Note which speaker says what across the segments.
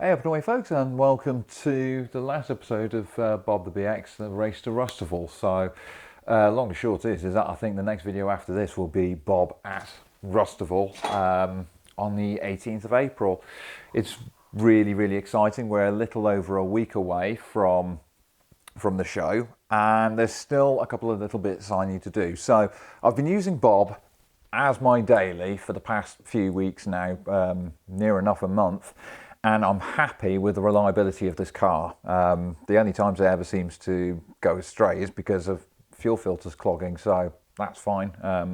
Speaker 1: Hey up and away folks, and welcome to the last episode of Bob the BX, the race to Rustival. So long and short is that I think the next video after this will be Bob at Rustival on the 18th of April. It's really exciting. We're a little over a week away from the show, and there's still a couple of little bits I need to do. So I've been using Bob as my daily for the past few weeks now, near enough a month. And I'm happy with the reliability of this car. The only times it ever seems to go astray is because of fuel filters clogging, so that's fine.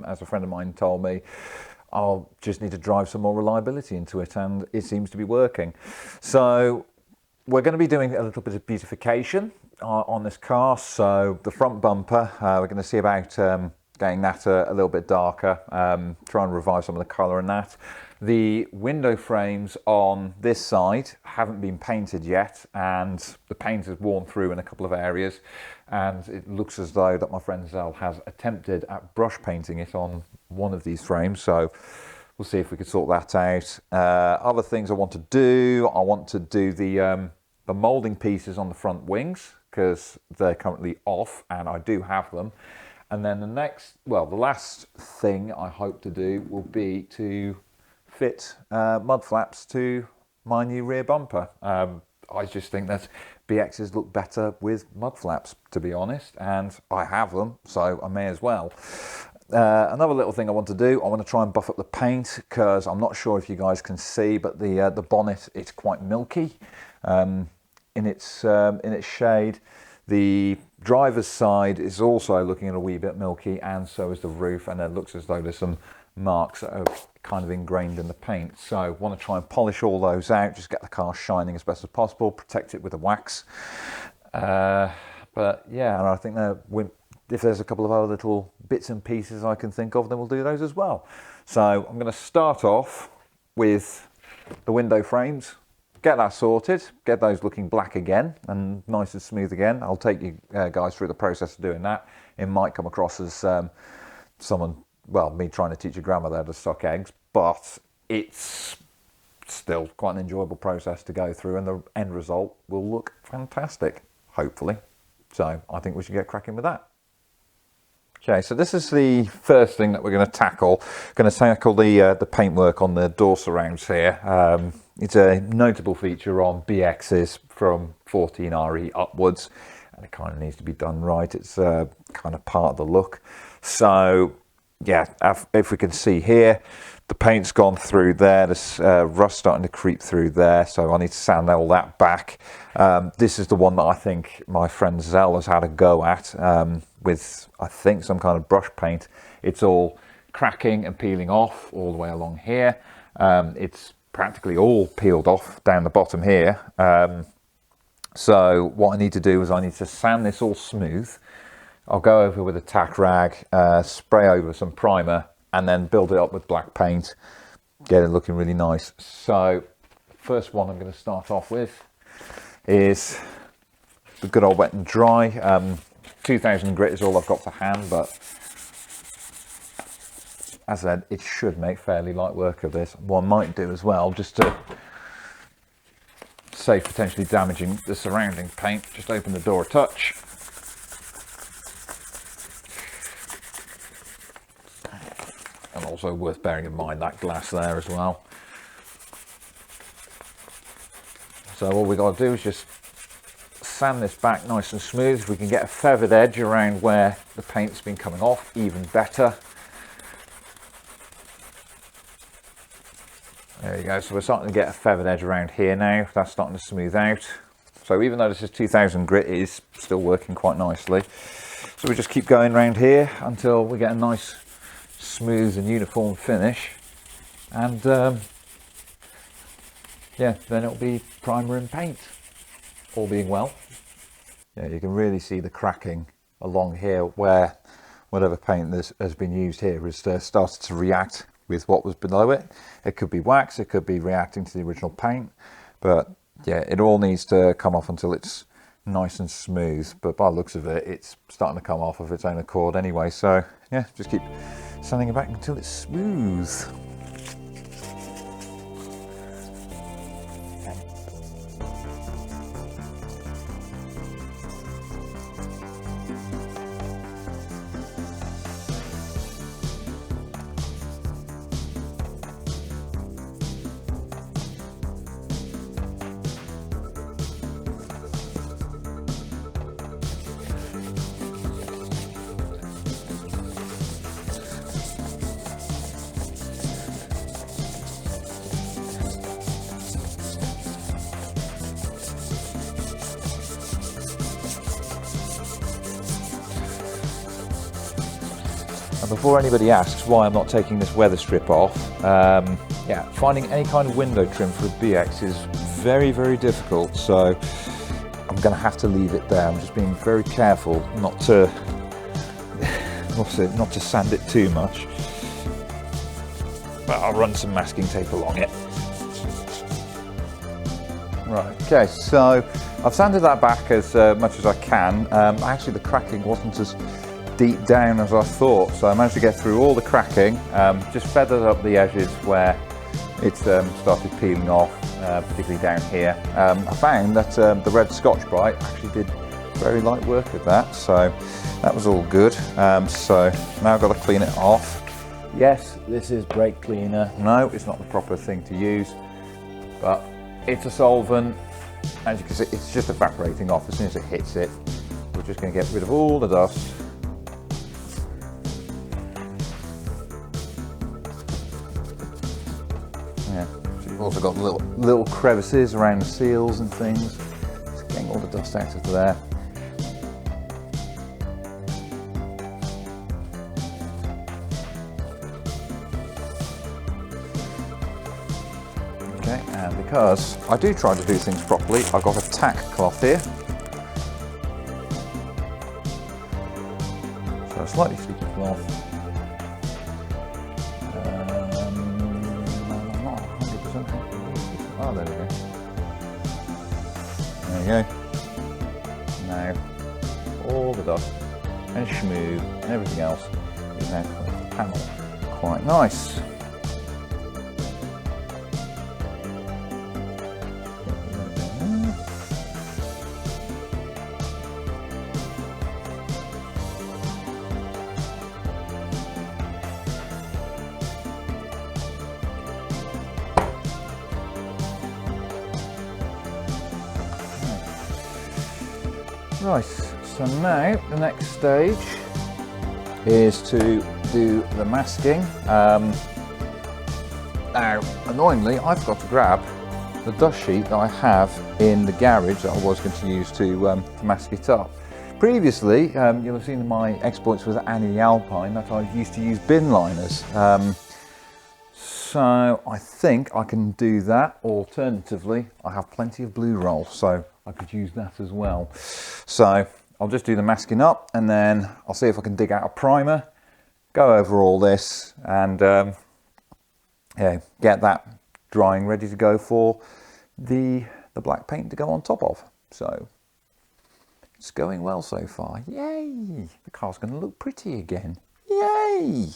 Speaker 1: As a friend of mine told me, I'll just need to drive some more reliability into it, and it seems to be working. So we're going to be doing a little bit of beautification on this car. So the front bumper, we're going to see about getting that a little bit darker, try and revive some of the colour in that. The window frames on this side haven't been painted yet, and the paint has worn through in a couple of areas, and it looks as though that my friend Zel has attempted at brush painting it on one of these frames, so we'll see if we can sort that out. Other things I want to do the moulding pieces on the front wings, because they're currently off and I do have them. And then the last thing I hope to do will be to fit mud flaps to my new rear bumper. I just think that BXs look better with mud flaps, to be honest, and I have them, so I may as well. Another little thing I want to do, I want to try and buff up the paint, because I'm not sure if you guys can see, but the bonnet is quite milky in its shade. The driver's side is also looking a wee bit milky, and so is the roof, and it looks as though there's some marks that are kind of ingrained in the paint. So I want to try and polish all those out, just get the car shining as best as possible, protect it with the wax. But yeah, and I think that if there's a couple of other little bits and pieces I can think of, then we'll do those as well. So I'm going to start off with the window frames, get that sorted, get those looking black again and nice and smooth again. I'll take you guys through the process of doing that. It might come across as me trying to teach a grandmother how to suck eggs, but it's still quite an enjoyable process to go through, and the end result will look fantastic, hopefully. So I think we should get cracking with that. Okay, so this is the first thing that we're going to tackle. Going to tackle the paintwork on the door surrounds here. It's a notable feature on BXs from 14RE upwards, and it kind of needs to be done right. It's kind of part of the look. So yeah, if we can see here, the paint's gone through there. There's rust starting to creep through there, so I need to sand all that back. This is the one that I think my friend Zel has had a go at with, I think, some kind of brush paint. It's all cracking and peeling off all the way along here. It's practically all peeled off down the bottom here. So what I need to do is I need to sand this all smooth. I'll go over with a tack rag, spray over some primer, and then build it up with black paint, get it looking really nice. So first one I'm going to start off with is the good old wet and dry. 2000 grit is all I've got to hand, but as I said, it should make fairly light work of this. What I might do as well, just to save potentially damaging the surrounding paint, just open the door a touch. And also worth bearing in mind that glass there as well. So all we got to do is just sand this back nice and smooth. If we can get a feathered edge around where the paint's been coming off, even better. There you go. So we're starting to get a feathered edge around here now. That's starting to smooth out. So even though this is 2000 grit, it is still working quite nicely. So we just keep going around here until we get a nice smooth and uniform finish, and yeah, then it'll be primer and paint, all being well. Yeah, you can really see the cracking along here where whatever paint has been used here has started to react with what was below it. It could be wax, it could be reacting to the original paint, but yeah, it all needs to come off until it's nice and smooth. But by the looks of it, it's starting to come off of its own accord anyway, so yeah, just keep sanding it back until it's smooth. And before anybody asks why I'm not taking this weather strip off, yeah, finding any kind of window trim for a BX is very, very difficult. So I'm going to have to leave it there. I'm just being very careful not to, not to sand it too much. But I'll run some masking tape along it. Right, okay, so I've sanded that back as much as I can. Actually, the cracking wasn't as deep down as I thought, so I managed to get through all the cracking, just feathered up the edges where it's started peeling off, particularly down here. I found that the red Scotch-Brite actually did very light work with that, so that was all good. So now I've got to clean it off. Yes, this is brake cleaner. No, it's not the proper thing to use, but it's a solvent. As you can see, it's just evaporating off as soon as it hits it. We're just going to get rid of all the dust. Yeah, so you've also got little crevices around the seals and things. Just getting all the dust out of there. Okay, and because I do try to do things properly, I've got a tack cloth here. So a slightly sticky cloth. I'm not 100% happy. Oh, there we go. There you go. Now, all the dust and schmoo and everything else is now coming off the panel. Quite nice. Right, so now the next stage is to do the masking. Now, annoyingly, I've got to grab the dust sheet that I have in the garage that I was going to use to mask it up. Previously, you'll have seen my exploits with Annie the Alpine that I used to use bin liners. So I think I can do that. Alternatively, I have plenty of blue roll, so I could use that as well. So I'll just do the masking up and then I'll see if I can dig out a primer, go over all this and yeah, get that drying ready to go for the black paint to go on top of. So it's going well so far. Yay! The car's going to look pretty again. Yay!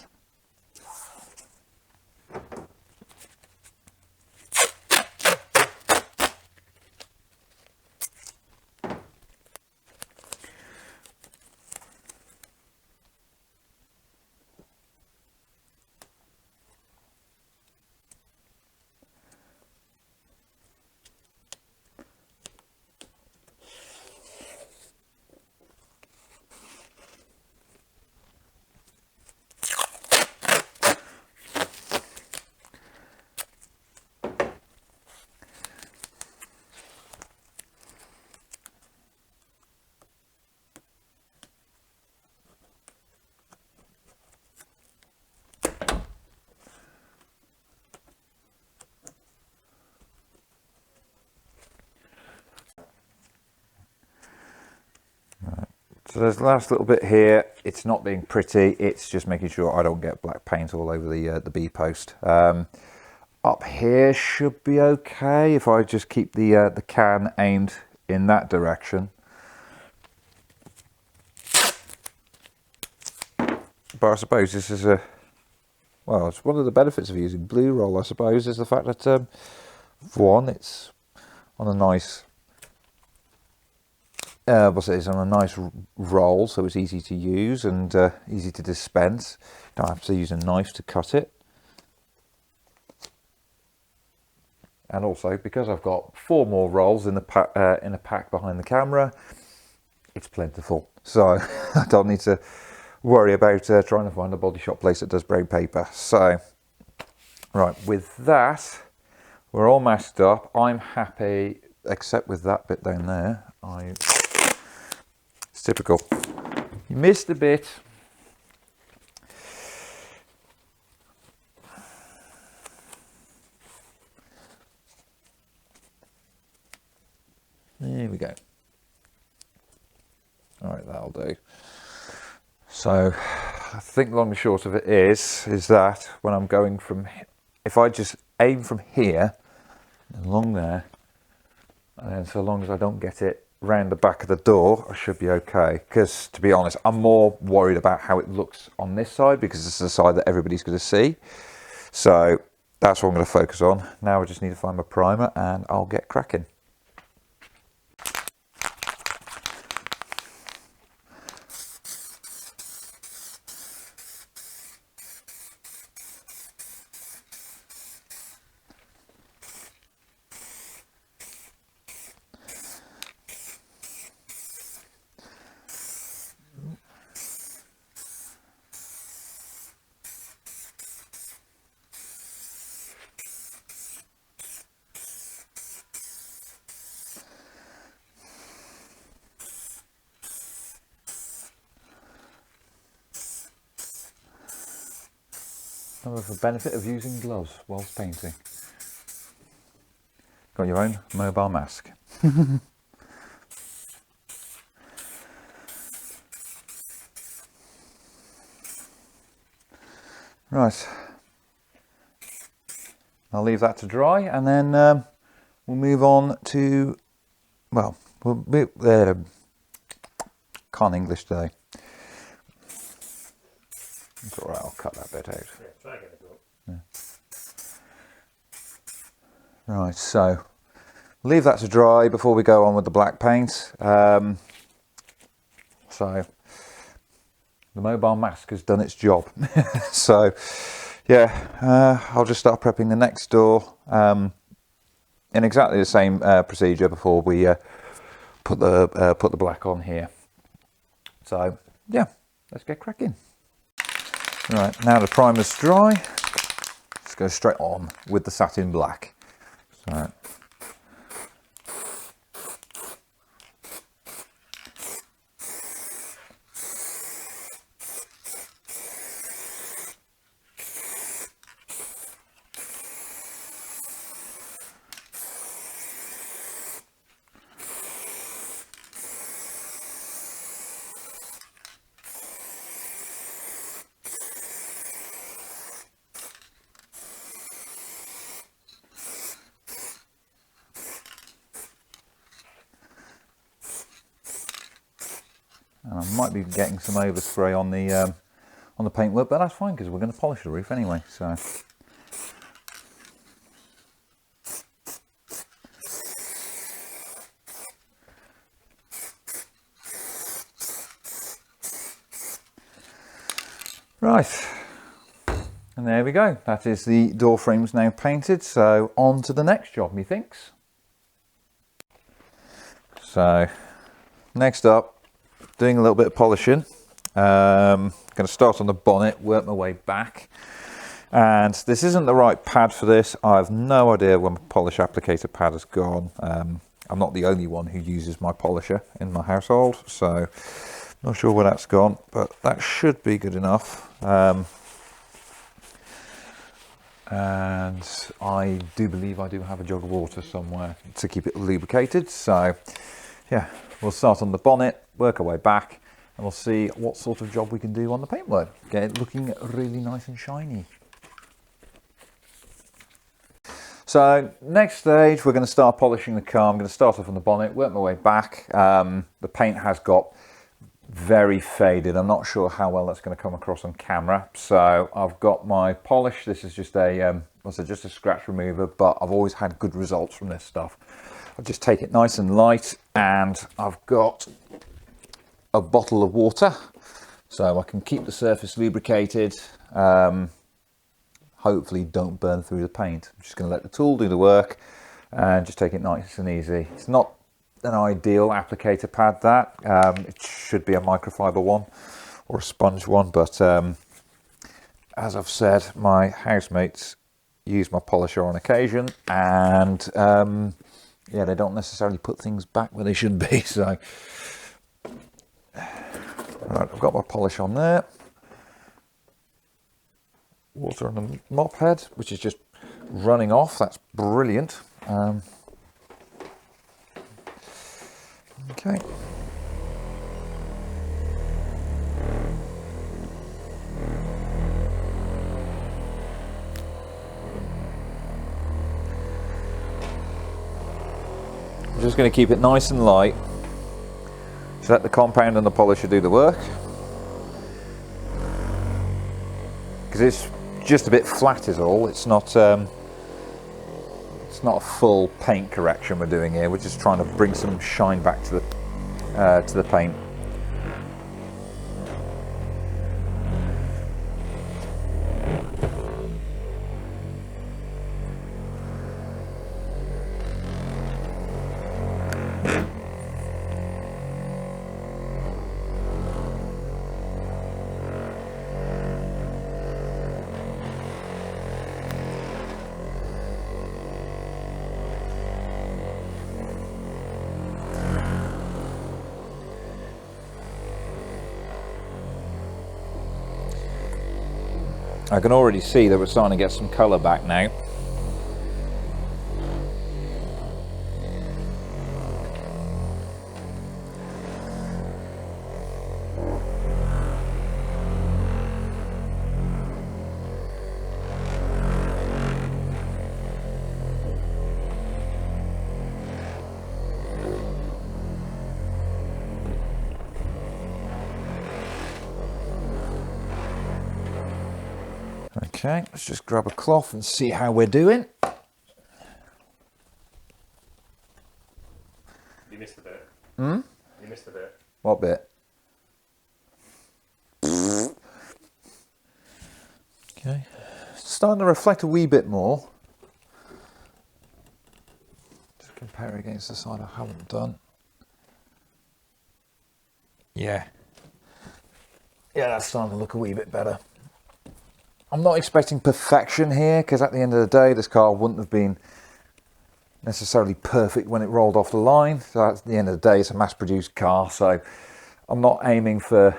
Speaker 1: So there's the last little bit here. It's not being pretty, it's just making sure I don't get black paint all over the B-post. Up here should be okay if I just keep the can aimed in that direction. But I suppose this is well, it's one of the benefits of using blue roll, I suppose, is the fact that for one, it's on a nice it's on a nice roll, so it's easy to use and easy to dispense. Don't have to use a knife to cut it. And also, because I've got 4 more rolls in a pack behind the camera, it's plentiful. So I don't need to worry about trying to find a body shop place that does brown paper. So, right, with that, we're all masked up. I'm happy, except with that bit down there. It's typical. You missed a bit. Here we go. All right, that'll do. So I think the long and short of it is that when I'm going from, if I just aim from here along there, and then so long as I don't get it round the back of the door, I should be okay. Because to be honest, I'm more worried about how it looks on this side, because this is the side that everybody's going to see. So that's what I'm going to focus on. Now I just need to find my primer and I'll get cracking. Another benefit of using gloves whilst painting. Got your own mobile mask. Right, I'll leave that to dry, and then we'll move on to, well, can't English today. It's alright, I'll cut that bit out. Yeah. Right, so leave that to dry before we go on with the black paint. So the mobile mask has done its job. So yeah, I'll just start prepping the next door in exactly the same procedure before we put the black on here. So yeah, let's get cracking. Right, now the primer's dry, let's go straight on with the satin black. So and I might be getting some overspray on the paintwork, but that's fine because we're going to polish the roof anyway. So right, and there we go. That is the door frames now painted. So on to the next job, methinks. So next up, doing a little bit of polishing. Going to start on the bonnet, work my way back. And this isn't the right pad for this. I have no idea where my polish applicator pad has gone. I'm not the only one who uses my polisher in my household, so not sure where that's gone, but that should be good enough. And I do believe I do have a jug of water somewhere to keep it lubricated. So yeah, we'll start on the bonnet, work our way back, and we'll see what sort of job we can do on the paintwork. Get it looking really nice and shiny. So next stage, we're going to start polishing the car. I'm going to start off on the bonnet, work my way back. The paint has got very faded. I'm not sure how well that's going to come across on camera. So I've got my polish. This is just just a scratch remover, but I've always had good results from this stuff. I'll just take it nice and light, and I've got a bottle of water so I can keep the surface lubricated. Hopefully don't burn through the paint. I'm just going to let the tool do the work and just take it nice and easy. It's not an ideal applicator pad, that it should be a microfiber one or a sponge one, but as I've said, my housemates use my polisher on occasion, and yeah, they don't necessarily put things back where they should be. So right, I've got my polish on there. Water on the mop head, which is just running off. That's brilliant. Okay. I'm just going to keep it nice and light. So let the compound and the polisher do the work. Because it's just a bit flat is all. It's not a full paint correction we're doing here. We're just trying to bring some shine back to the paint. I can already see that we're starting to get some colour back now. Okay, let's just grab a cloth and see how we're doing.
Speaker 2: You missed a bit.
Speaker 1: Hmm?
Speaker 2: You missed a bit.
Speaker 1: What bit? Okay, it's starting to reflect a wee bit more. Just compare it against the side I haven't done. Yeah, that's starting to look a wee bit better. I'm not expecting perfection here, because at the end of the day this car wouldn't have been necessarily perfect when it rolled off the line. So at the end of the day it's a mass-produced car, so I'm not aiming for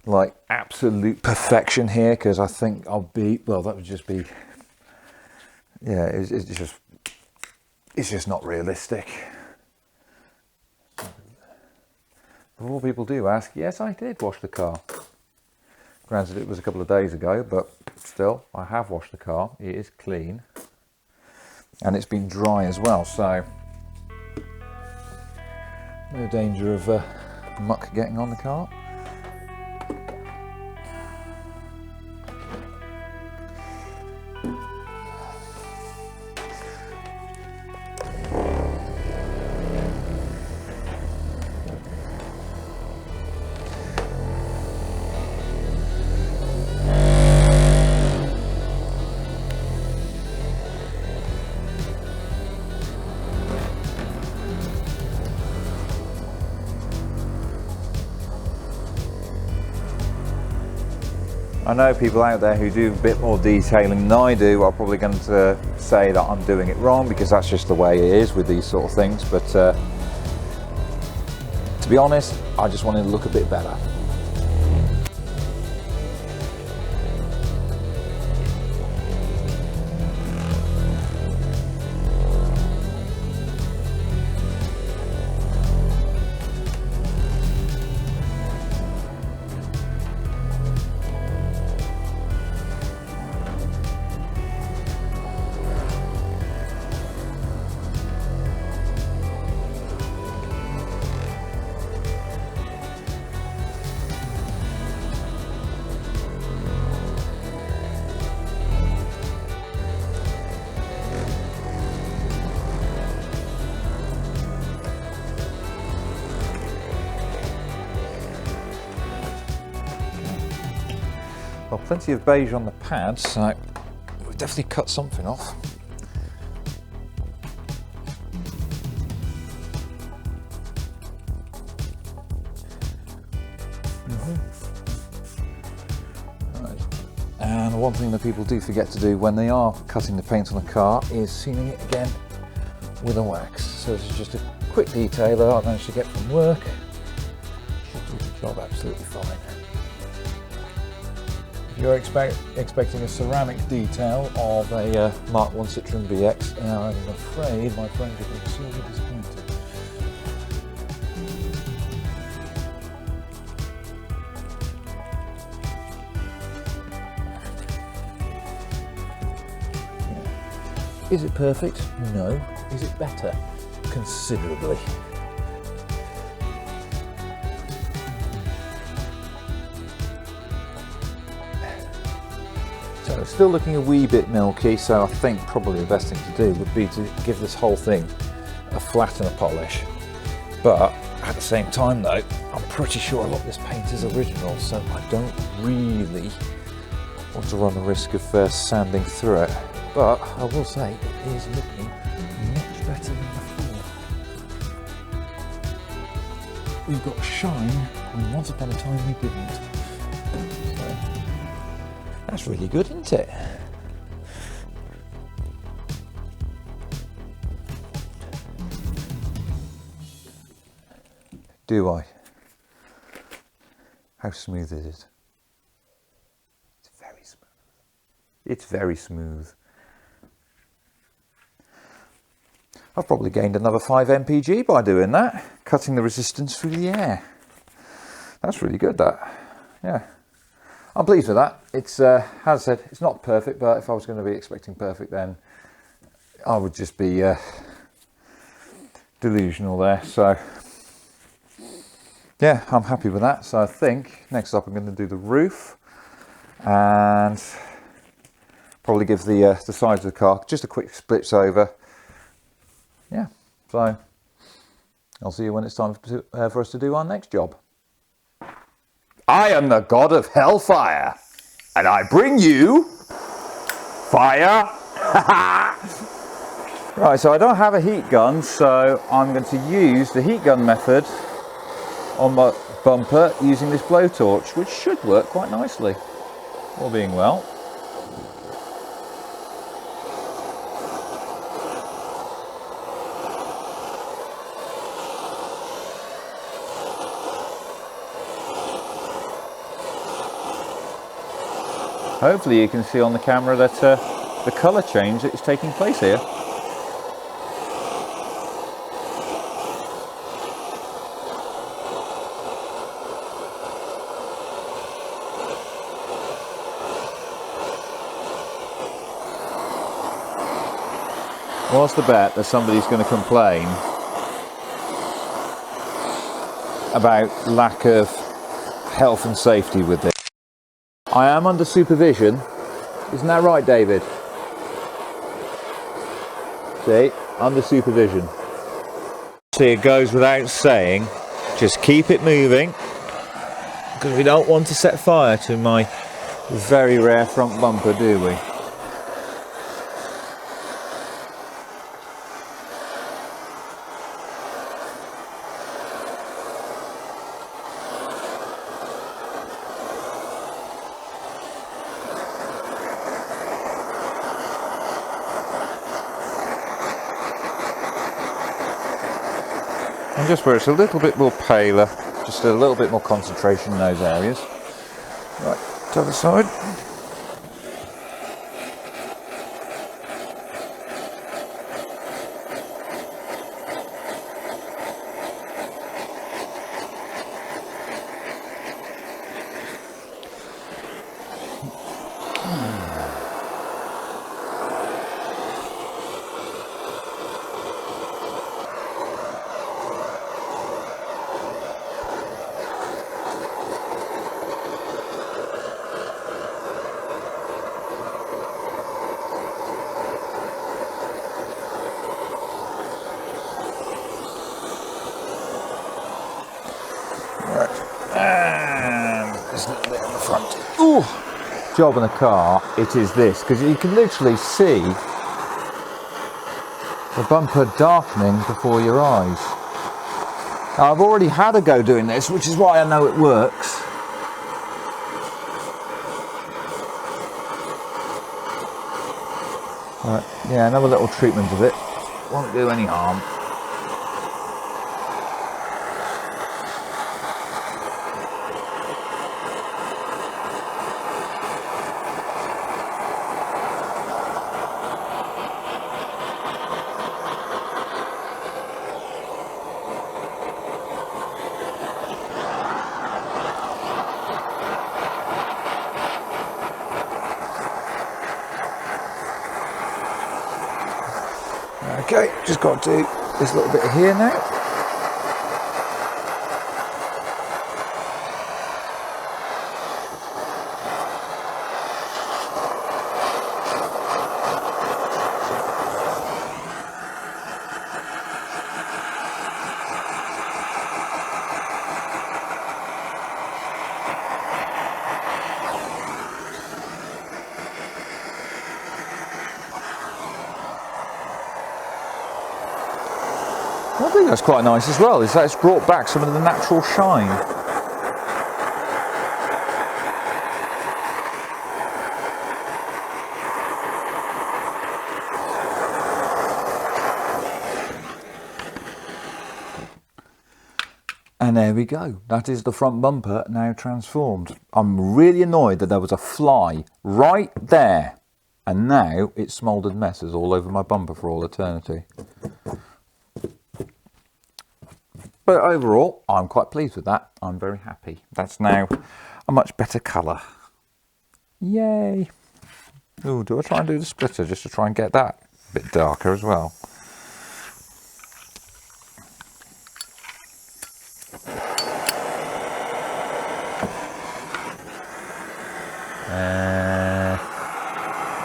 Speaker 1: like absolute perfection here, because I think I'll be, well, that would just be, yeah, it's just not realistic. Before people do ask, yes, I did wash the car. Granted, it was a couple of days ago, but still, I have washed the car. It is clean. And it's been dry as well, so no danger of muck getting on the car. I know people out there who do a bit more detailing than I do are probably going to say that I'm doing it wrong, because that's just the way it is with these sort of things, but to be honest, I just wanted to look a bit better. Well, plenty of beige on the pad, so we've definitely cut something off. Right. And one thing that people do forget to do when they are cutting the paint on the car is sealing it again with a wax. So this is just a quick detail that I managed to get from work. Should do the job absolutely fine. You're expecting a ceramic detail of a Mark 1 Citroen BX, and I'm afraid my friends are going to be sorely disappointed. Is it perfect? No. Is it better? Considerably. So it's still looking a wee bit milky, so I think probably the best thing to do would be to give this whole thing a flat and a polish. But at the same time though, I'm pretty sure a lot of this paint is original, so I don't really want to run the risk of sanding through it. But I will say it is looking much better than before. We've got shine when once upon a time we didn't. So that's really good, isn't it? Do I? How smooth is it? It's very smooth. It's very smooth. I've probably gained another 5 mpg by doing that, cutting the resistance through the air. That's really good, that. Yeah. I'm pleased with that. It's, as I said, it's not perfect, but if I was going to be expecting perfect, then I would just be delusional there. So, yeah, I'm happy with that. So I think next up I'm going to do the roof and probably give the sides of the car just a quick splits over. Yeah, so I'll see you when it's time for us to do our next job. I am the god of hellfire, and I bring you fire. Right, so I don't have a heat gun, so I'm going to use the heat gun method on my bumper using this blowtorch, which should work quite nicely, all being well. Hopefully you can see on the camera that the colour change that is taking place here. What's the bet that somebody's going to complain about lack of health and safety with this? I am under supervision. Isn't that right, David? See, under supervision. See, it goes without saying, just keep it moving, because we don't want to set fire to my very rare front bumper, do we? And just where it's a little bit more paler, just a little bit more concentration in those areas. Right, to the other side. And there's a little bit on the front. Ooh! Job in the car, it is this, because you can literally see the bumper darkening before your eyes. Now, I've already had a go doing this, which is why I know it works. Right, yeah, another little treatment of it. Won't do any harm. Okay, just got to do this little bit here now. I think that's quite nice as well, is that it's brought back some of the natural shine. And there we go, that is the front bumper now transformed. I'm really annoyed that there was a fly right there, and now it's smouldered messes all over my bumper for all eternity. But overall, I'm quite pleased with that. I'm very happy. That's now a much better colour. Yay! Ooh, do I try and do the splitter just to try and get that a bit darker as well?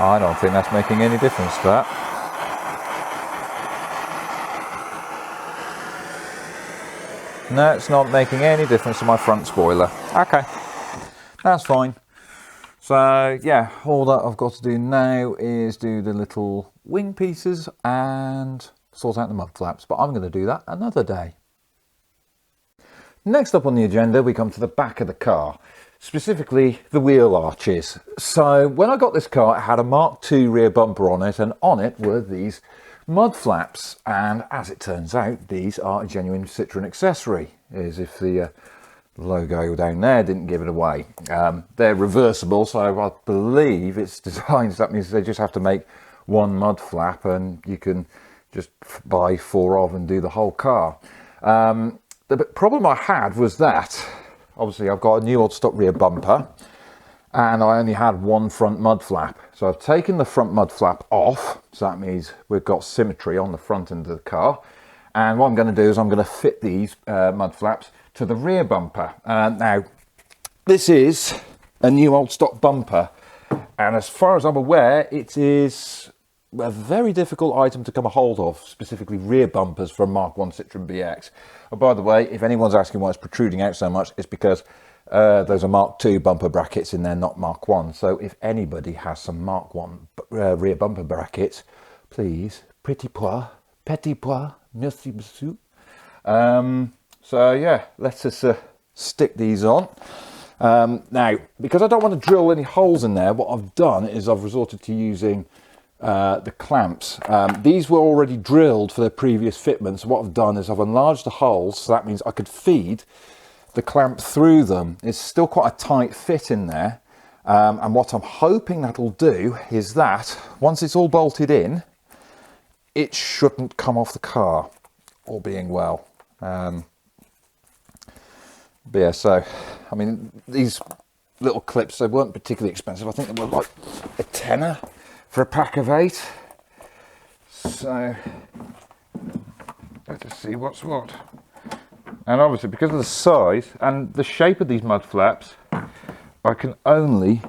Speaker 1: I don't think that's making any difference to that. No, it's not making any difference to my front spoiler. Okay, that's fine. So yeah, all that I've got to do now is do the little wing pieces and sort out the mud flaps, but I'm going to do that another day. Next up on the agenda, we come to the back of the car, specifically the wheel arches. So when I got this car, it had a Mark II rear bumper on it, and on it were these mud flaps, and as it turns out, these are a genuine Citroen accessory, as if the logo down there didn't give it away. They're reversible, so I believe it's designed, so that means they just have to make one mud flap and you can just buy 4 of and do the whole car. The problem I had was that obviously I've got a new old stock rear bumper and I only had one front mud flap. So I've taken the front mud flap off, so that means we've got symmetry on the front end of the car. And what I'm going to do is I'm going to fit these mud flaps to the rear bumper. Now, this is a new old stock bumper, and as far as I'm aware, it is a very difficult item to come a hold of, specifically rear bumpers for a Mark I Citroen BX. Oh, by the way, if anyone's asking why it's protruding out so much, it's because there's a Mark II bumper brackets in there, not Mark I. So if anybody has some Mark I rear bumper brackets, please, petit pois, merci beaucoup. So yeah, let's just stick these on. Now, because I don't want to drill any holes in there, what I've done is I've resorted to using the clamps. These were already drilled for their previous fitments. So what I've done is I've enlarged the holes, so that means I could feed the clamp through them. It's still quite a tight fit in there, and what I'm hoping that'll do is that once it's all bolted in, it shouldn't come off the car, all being well. But yeah, so I mean, these little clips, they weren't particularly expensive. I think they were like a tenner for a pack of 8. So let's just see what's what. And obviously, because of the size and the shape of these mud flaps, I can only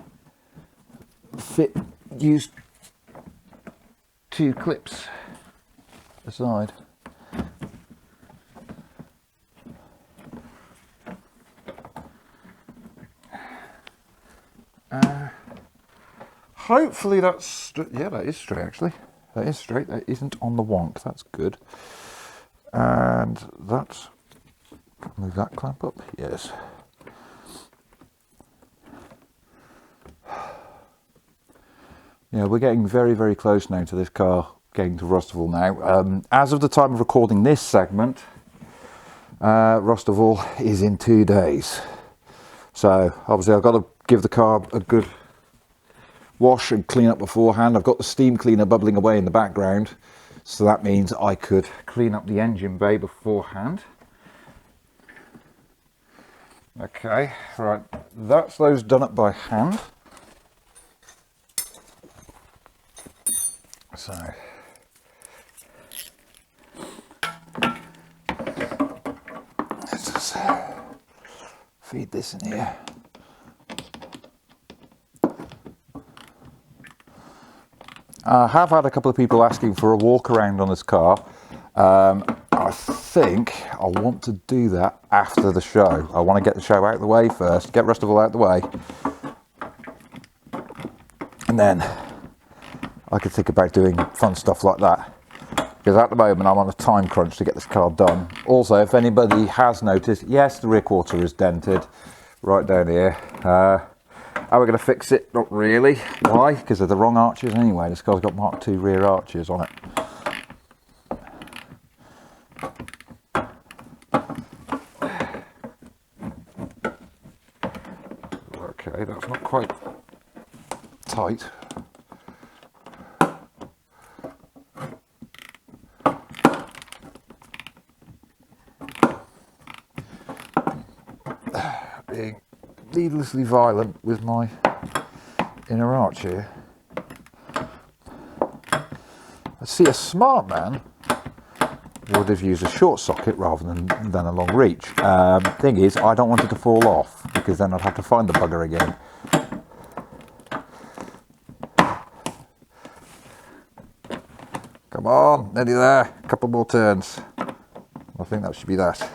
Speaker 1: use 2 clips aside. Hopefully that's, yeah, that is straight actually. That is straight, that isn't on the wonk, that's good. And that's, move that clamp up, yes. Yeah, we're getting very, very close now to this car getting to Rustival now. As of the time of recording this segment, Rustival is in 2 days. So obviously I've got to give the car a good wash and clean up beforehand. I've got the steam cleaner bubbling away in the background, so that means I could clean up the engine bay beforehand. Okay, right, that's those done up by hand. So feed this in here. I have had a couple of people asking for a walk around on this car. I think I want to do that after the show. I want to get the show out of the way first, get Rustival out of the way, and then I could think about doing fun stuff like that. Because at the moment I'm on a time crunch to get this car done. Also, if anybody has noticed, yes, the rear quarter is dented right down here. How are we going to fix it? Not really. Why? Because they're the wrong arches anyway. This car's got Mark II rear arches on it. Okay, that's not quite tight. Being needlessly violent with my inner arch here. I see a smart man would have used a short socket rather than a long reach. Thing is, I don't want it to fall off because then I'd have to find the bugger again. Come on, nearly there. A couple more turns. I think that should be that.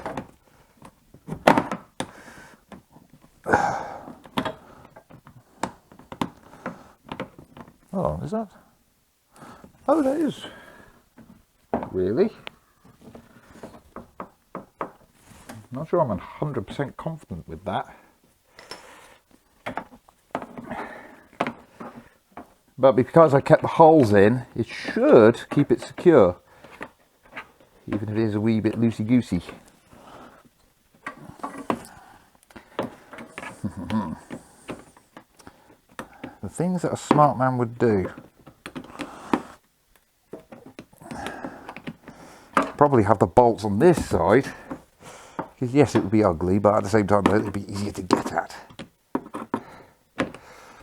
Speaker 1: Oh, is that? Oh, that is. Really? Not sure I'm 100% confident with that. But because I kept the holes in, it should keep it secure. Even if it is a wee bit loosey-goosey. The things that a smart man would do. Probably have the bolts on this side. Because yes, it would be ugly, but at the same time, it would be easier to get at.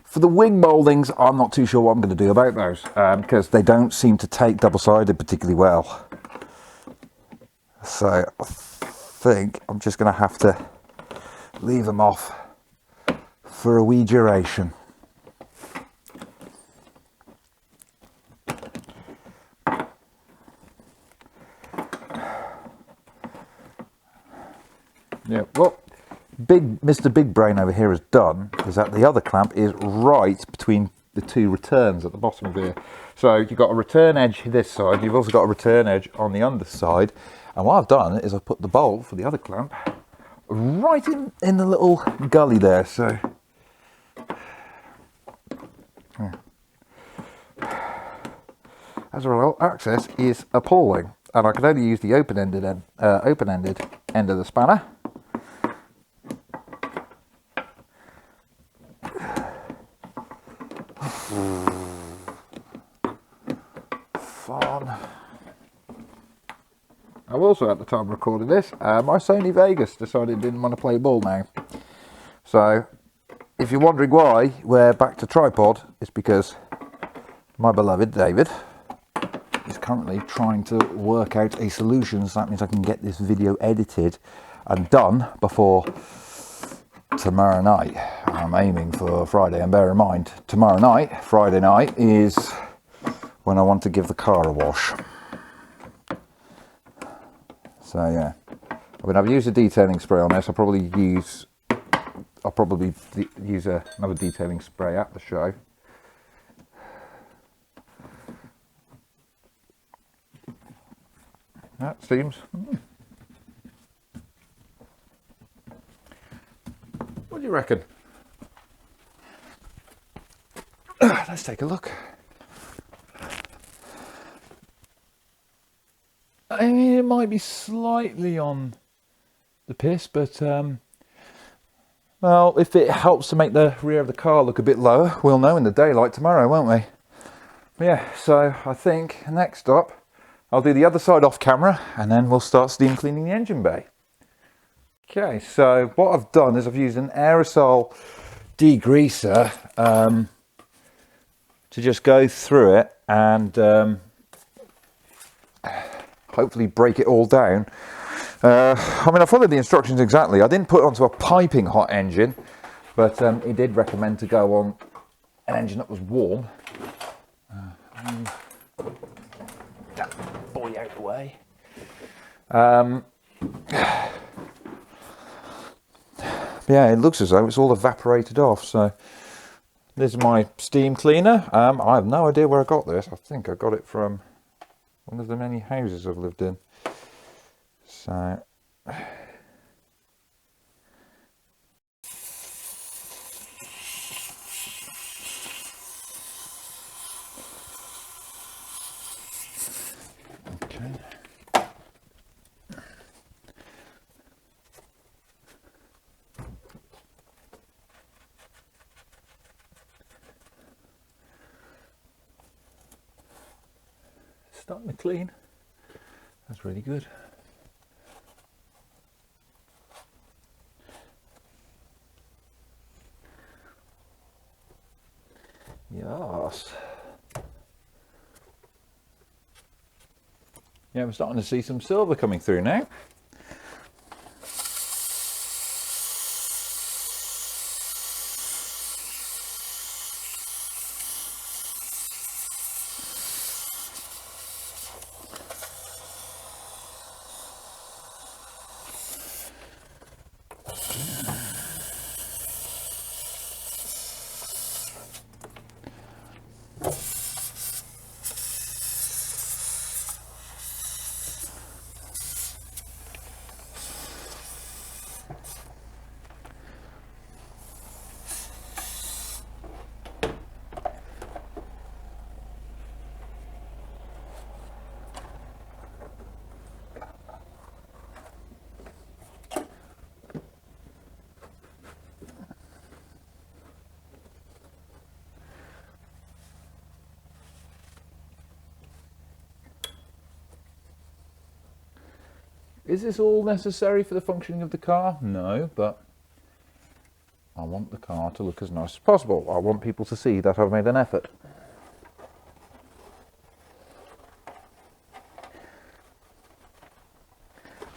Speaker 1: For the wing mouldings, I'm not too sure what I'm going to do about those. Because they don't seem to take double-sided particularly well. So I think I'm just going to have to leave them off for a wee duration. Yeah, what Mr. Big Brain over here has done is that the other clamp is right between the two returns at the bottom of here. So you've got a return edge this side, you've also got a return edge on the underside. And what I've done is I've put the bolt for the other clamp right in the little gully there. So as a result, access is appalling, and I can only use the open-ended end of the spanner. Fun. I've also, at the time of recording this, my Sony Vegas decided it didn't want to play ball now. So, if you're wondering why we're back to tripod, it's because my beloved David is currently trying to work out a solution, so that means I can get this video edited and done before tomorrow night. I'm aiming for Friday, and bear in mind, tomorrow night, Friday night, is when I want to give the car a wash. So yeah, I mean, I've used a detailing spray on this. I'll probably use another detailing spray at the show. That seems. What do you reckon? Let's take a look. I mean, it might be slightly on the piss, but well, if it helps to make the rear of the car look a bit lower, we'll know in the daylight tomorrow, won't we? But yeah, so I think next up, I'll do the other side off camera, and then we'll start steam cleaning the engine bay. Okay, so what I've done is I've used an aerosol degreaser to just go through it and hopefully break it all down I mean, I followed the instructions exactly. I didn't put it onto a piping hot engine, but he did recommend to go on an engine that was warm. That boy out of the way. Yeah, it looks as though it's all evaporated off. So this is my steam cleaner. I have no idea where I got this. I think I got it from one of the many houses I've lived in. So okay. Starting to clean. That's really good. Yes. Yeah, we're starting to see some silver coming through now. Is this all necessary for the functioning of the car? No, but I want the car to look as nice as possible. I want people to see that I've made an effort.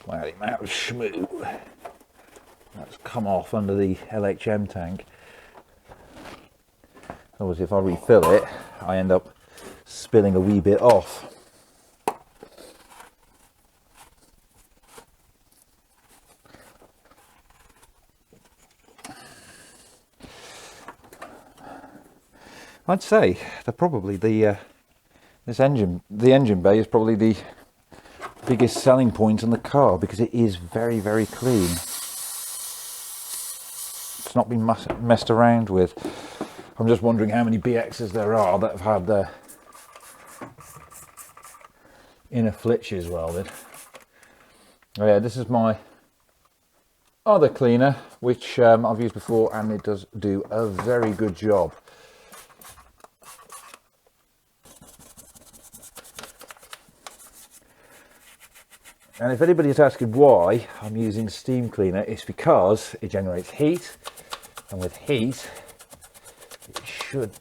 Speaker 1: Wow, the amount of schmoo that's come off under the LHM tank. Obviously, if I refill it, I end up spilling a wee bit off. I'd say that probably the engine bay is probably the biggest selling point on the car, because it is very, very clean. It's not been messed around with. I'm just wondering how many BXs there are that have had their inner flitches welded. Oh yeah, this is my other cleaner, which I've used before, and it does do a very good job. And if anybody's asking why I'm using steam cleaner, it's because it generates heat, and with heat it should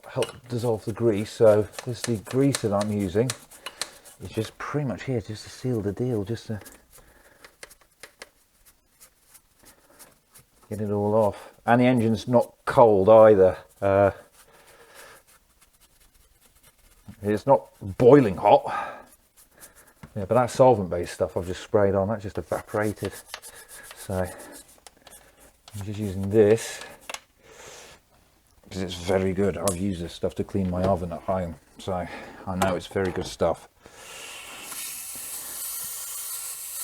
Speaker 1: help dissolve the grease. So this is the grease that I'm using. It's just pretty much here just to seal the deal, just to get it all off. And the engine's not cold either. It's not boiling hot. Yeah, but that solvent-based stuff I've just sprayed on, that just evaporated. So I'm just using this because it's very good. I've used this stuff to clean my oven at home, so I know it's very good stuff.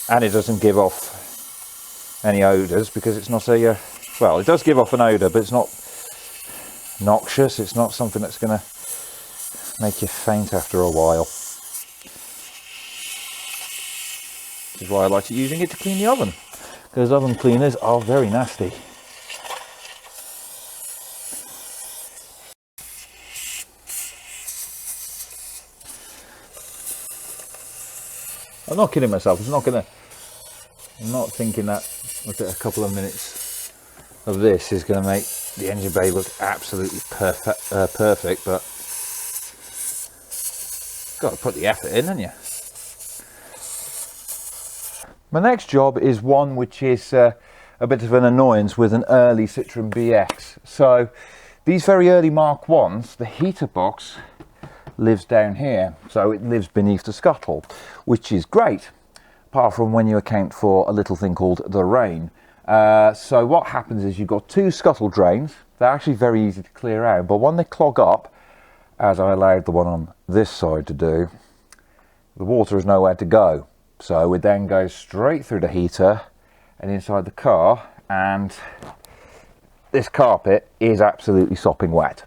Speaker 1: And it doesn't give off any odours, because it's not a well, it does give off an odour, but it's not noxious. It's not something that's going to make you faint after a while. Which is why I like using it to clean the oven, because oven cleaners are very nasty. I'm not kidding myself. I'm not thinking that a couple of minutes of this is going to make the engine bay look absolutely perfect, but got to put the effort in, haven't you? My next job is one which is a bit of an annoyance with an early Citroen BX. So these very early Mark 1s, the heater box lives down here. So it lives beneath the scuttle, which is great, apart from when you account for a little thing called the rain. So what happens is you've got two scuttle drains. They're actually very easy to clear out, but when they clog up, as I allowed the one on this side to do, the water has nowhere to go. So it then goes straight through the heater and inside the car, and this carpet is absolutely sopping wet.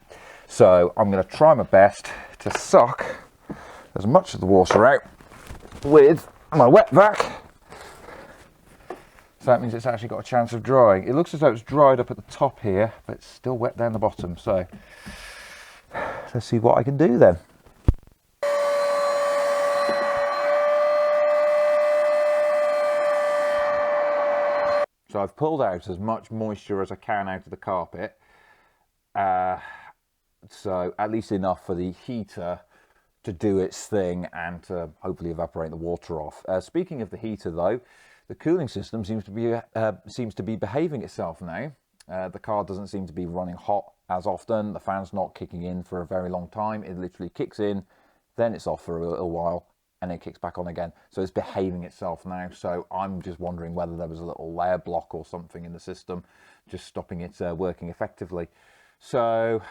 Speaker 1: So I'm going to try my best to suck as much of the water out with my wet vac. So that means it's actually got a chance of drying. It looks as though it's dried up at the top here, but it's still wet down the bottom. So let's see what I can do then. So I've pulled out as much moisture as I can out of the carpet. So at least enough for the heater to do its thing and to hopefully evaporate the water off. Speaking of the heater though, the cooling system seems to be behaving itself now. The car doesn't seem to be running hot as often. The fan's not kicking in for a very long time. It literally kicks in, then it's off for a little while, and it kicks back on again. So it's behaving itself now. So I'm just wondering whether there was a little layer block or something in the system just stopping it working effectively. So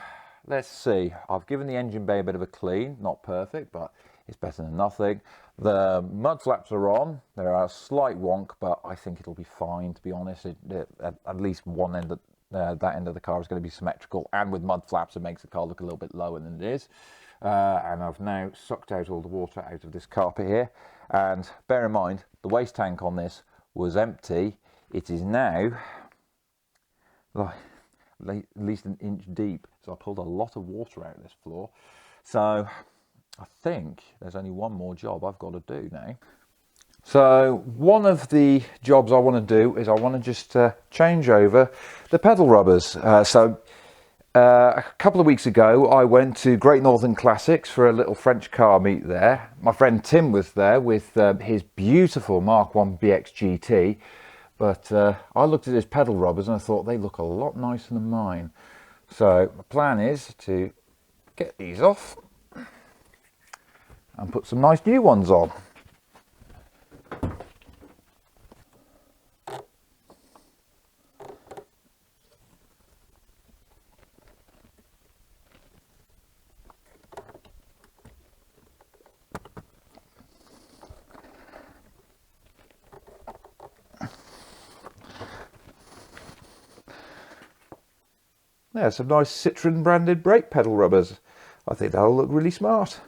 Speaker 1: let's see. I've given the engine bay a bit of a clean. Not perfect, but it's better than nothing. The mud flaps are on. There are a slight wonk, but I think it'll be fine, to be honest. At least one end of that end of the car is going to be symmetrical, and with mud flaps it makes the car look a little bit lower than it is. And I've now sucked out all the water out of this carpet here, and bear in mind the waste tank on this was empty. It is now like at least an inch deep, so I pulled a lot of water out of this floor. So I think there's only one more job I've got to do now. So one of the jobs I want to do is I want to just change over the pedal rubbers. A couple of weeks ago I went to Great Northern Classics for a little French car meet there. My friend Tim was there with his beautiful Mark 1 BX GT, but I looked at his pedal rubbers and I thought they look a lot nicer than mine. So the plan is to get these off and put some nice new ones on. There's some nice Citroen branded brake pedal rubbers. I think that'll look really smart.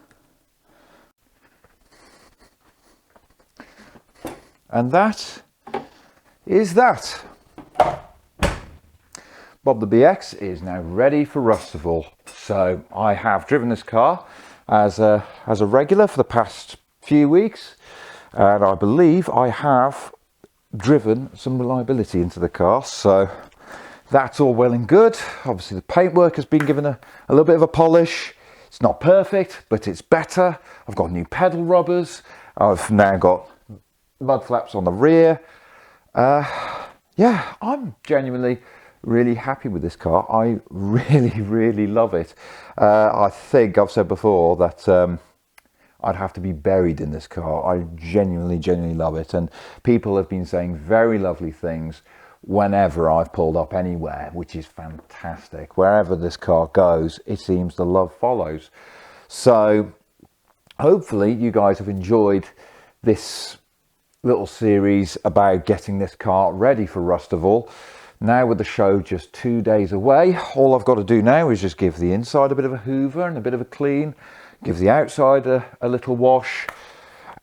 Speaker 1: And that is that. Bob the BX is now ready for Rustival. So I have driven this car as a regular for the past few weeks, and I believe I have driven some reliability into the car. So that's all well and good. Obviously the paintwork has been given a little bit of a polish. It's not perfect, but it's better. I've got new pedal rubbers. I've now got mud flaps on the rear. Yeah, I'm genuinely really happy with this car. I really love it. I think I've said before that I'd have to be buried in this car. I genuinely love it, and people have been saying very lovely things whenever I've pulled up anywhere, which is fantastic. Wherever this car goes, it seems the love follows. So hopefully you guys have enjoyed this little series about getting this car ready for Rustival. Now with the show just 2 days away, all I've got to do now is just give the inside a bit of a hoover and a bit of a clean, give the outside a little wash,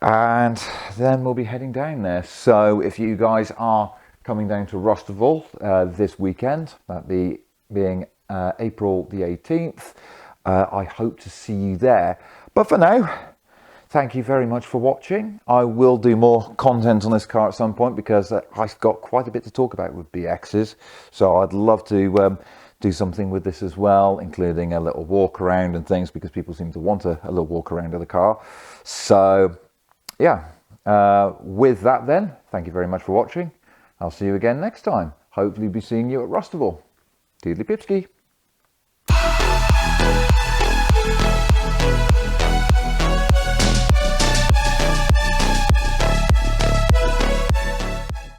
Speaker 1: and then we'll be heading down there. So if you guys are coming down to Rustival this weekend, that being April the 18th, I hope to see you there. But for now, thank you very much for watching. I will do more content on this car at some point because I've got quite a bit to talk about with BXs. So I'd love to do something with this as well, including a little walk around and things, because people seem to want a little walk around of the car. So yeah, With that then, thank you very much for watching. I'll see you again next time. Hopefully be seeing you at Rustival. Toodly pipski.